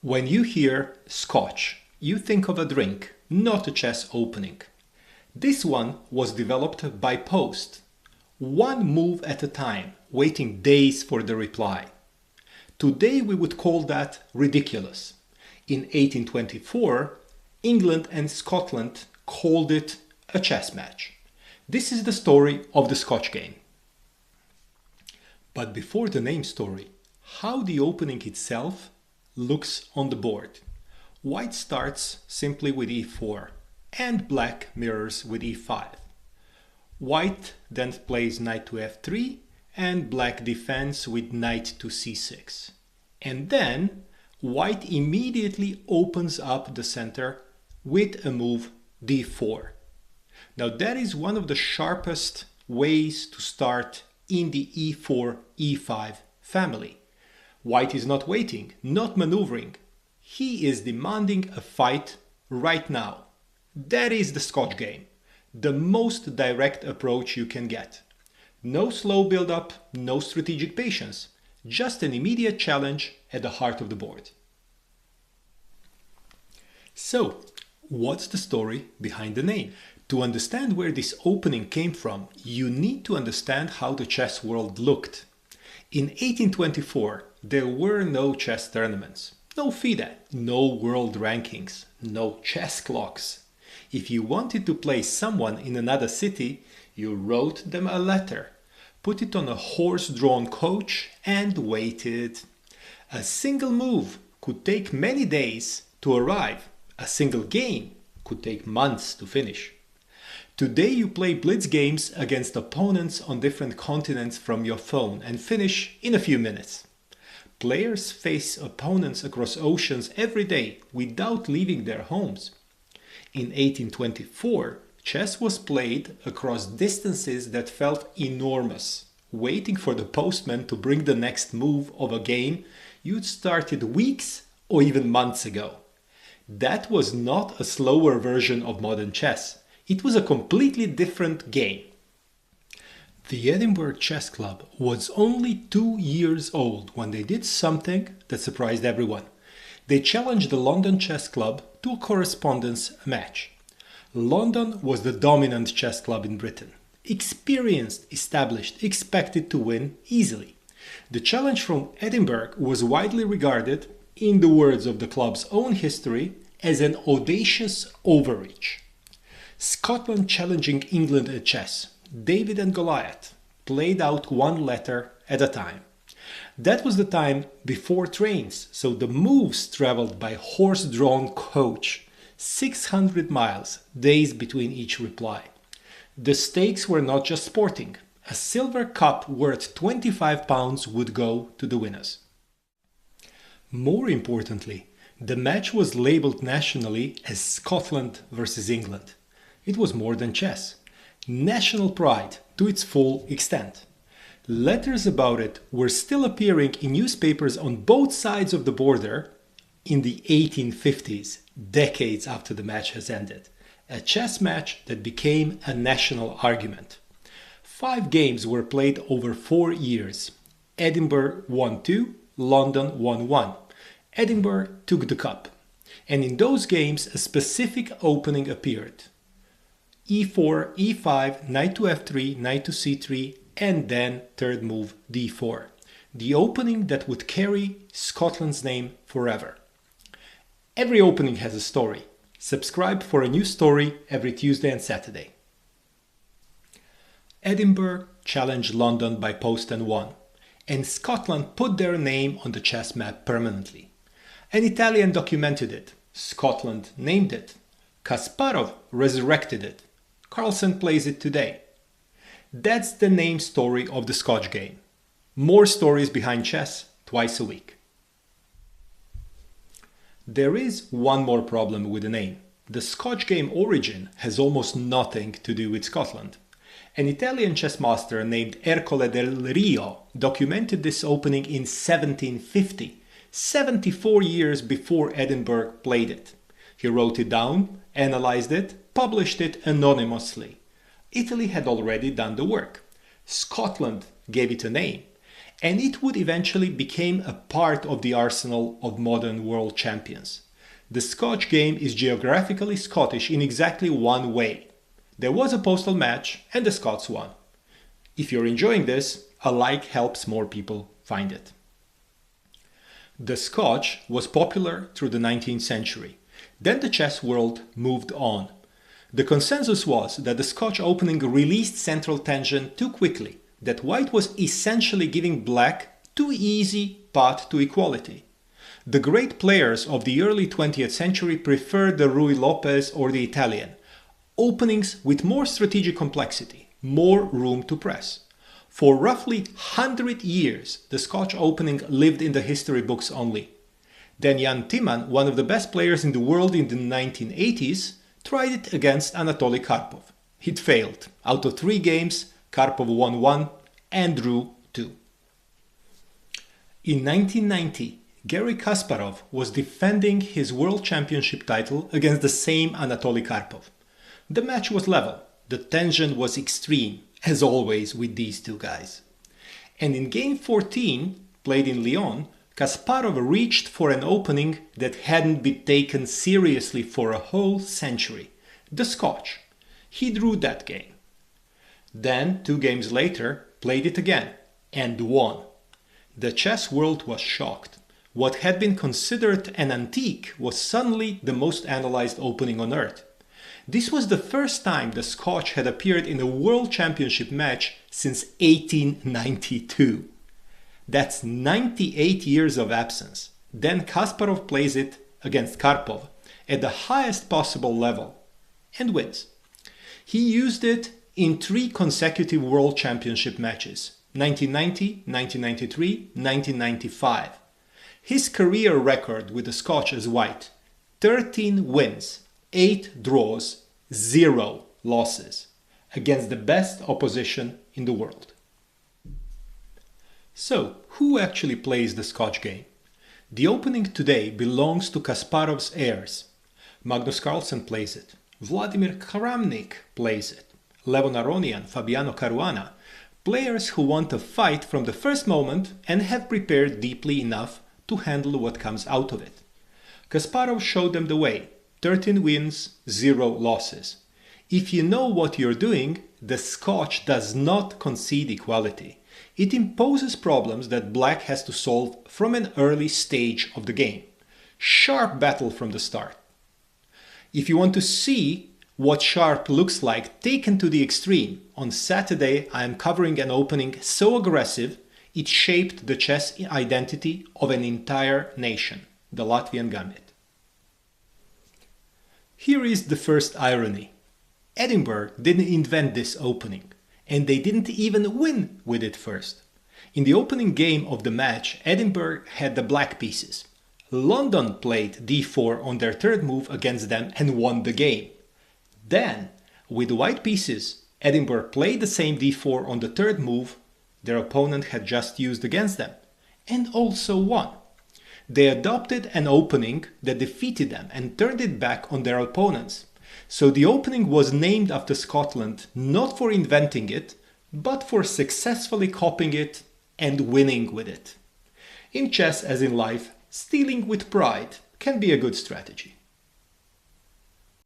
When you hear Scotch, you think of a drink, not a chess opening. This one was developed by post, one move at a time, waiting days for the reply. Today we would call that ridiculous. In 1824, England and Scotland called it a chess match. This is the story of the Scotch Game. But before the name story, how the opening itself looks on the board. White starts simply with e4 and black mirrors with e5. White then plays knight to f3 and black defends with knight to c6. And then white immediately opens up the center with a move d4. Now that is one of the sharpest ways to start in the e4, e5 family. White is not waiting, not maneuvering. He is demanding a fight right now. That is the Scotch Game, the most direct approach you can get. No slow build-up, no strategic patience, just an immediate challenge at the heart of the board. So, what's the story behind the name? To understand where this opening came from, you need to understand how the chess world looked. In 1824, there were no chess tournaments, no FIDE, no world rankings, no chess clocks. If you wanted to play someone in another city, you wrote them a letter, put it on a horse-drawn coach and waited. A single move could take many days to arrive. A single game could take months to finish. Today you play blitz games against opponents on different continents from your phone and finish in a few minutes. Players face opponents across oceans every day without leaving their homes. In 1824, chess was played across distances that felt enormous, waiting for the postman to bring the next move of a game you'd started weeks or even months ago. That was not a slower version of modern chess. It was a completely different game. The Edinburgh Chess Club was only 2 years old when they did something that surprised everyone. They challenged the London Chess Club to a correspondence match. London was the dominant chess club in Britain. Experienced, established, expected to win easily. The challenge from Edinburgh was widely regarded, in the words of the club's own history, as an audacious overreach. Scotland challenging England at chess, David and Goliath, played out one letter at a time. That was the time before trains, so the moves traveled by horse-drawn coach, 600 miles, days between each reply. The stakes were not just sporting. A silver cup worth £25 would go to the winners. More importantly, the match was labeled nationally as Scotland versus England. It was more than chess. National pride to its full extent. Letters about it were still appearing in newspapers on both sides of the border in the 1850s, decades after the match has ended. A chess match that became a national argument. 5 games were played over 4 years. Edinburgh won 2, London won 1. Edinburgh took the cup. And in those games a specific opening appeared. e4, e5, knight to f3, knight to c3, and then third move d4. The opening that would carry Scotland's name forever. Every opening has a story. Subscribe for a new story every Tuesday and Saturday. Edinburgh challenged London by post and won, and Scotland put their name on the chess map permanently. An Italian documented it. Scotland named it. Kasparov resurrected it. Carlsen plays it today. That's the name story of the Scotch Game. More stories behind chess twice a week. There is one more problem with the name. The Scotch Game origin has almost nothing to do with Scotland. An Italian chess master named Ercole del Rio documented this opening in 1750, 74 years before Edinburgh played it. He wrote it down, analyzed it, published it anonymously. Italy had already done the work. Scotland gave it a name. and it would eventually become a part of the arsenal of modern world champions. The Scotch game is geographically Scottish in exactly one way. There was a postal match and the Scots won. If you're enjoying this, a like helps more people find it. The Scotch was popular through the 19th century. Then the chess world moved on. The consensus was that the Scotch opening released central tension too quickly, that white was essentially giving black too easy path to equality. The great players of the early 20th century preferred the Ruy Lopez or the Italian, openings with more strategic complexity, more room to press. For roughly 100 years, the Scotch opening lived in the history books only. Then Jan Timman, one of the best players in the world in the 1980s, tried it against Anatoly Karpov. It failed. Out of 3 games, Karpov won 1 and drew 2. In 1990, Garry Kasparov was defending his world championship title against the same Anatoly Karpov. The match was level. The tension was extreme, as always with these two guys. And in game 14, played in Lyon, Kasparov reached for an opening that hadn't been taken seriously for a whole century, the Scotch. He drew that game. Then, 2 games later, played it again and won. The chess world was shocked. What had been considered an antique was suddenly the most analyzed opening on earth. This was the first time the Scotch had appeared in a world championship match since 1892. That's 98 years of absence. Then Kasparov plays it against Karpov at the highest possible level and wins. He used it in 3 consecutive world championship matches, 1990, 1993, 1995. His career record with the Scotch as white, 13 wins, 8 draws, 0 losses against the best opposition in the world. So, who actually plays the Scotch game? The opening today belongs to Kasparov's heirs. Magnus Carlsen plays it. Vladimir Kramnik plays it. Levon Aronian, Fabiano Caruana, players who want to fight from the first moment and have prepared deeply enough to handle what comes out of it. Kasparov showed them the way. 13 wins, 0 losses. If you know what you're doing, the Scotch does not concede equality. It imposes problems that black has to solve from an early stage of the game. Sharp battle from the start. If you want to see what sharp looks like taken to the extreme, on Saturday I am covering an opening so aggressive it shaped the chess identity of an entire nation, the Latvian Gambit. Here is the first irony. Edinburgh didn't invent this opening, and they didn't even win with it first. In the opening game of the match, Edinburgh had the black pieces. London played d4 on their 3rd move against them and won the game. Then, with the white pieces, Edinburgh played the same d4 on the 3rd move their opponent had just used against them, and also won. They adopted an opening that defeated them and turned it back on their opponents. So the opening was named after Scotland not for inventing it, but for successfully copying it and winning with it. In chess as in life, stealing with pride can be a good strategy.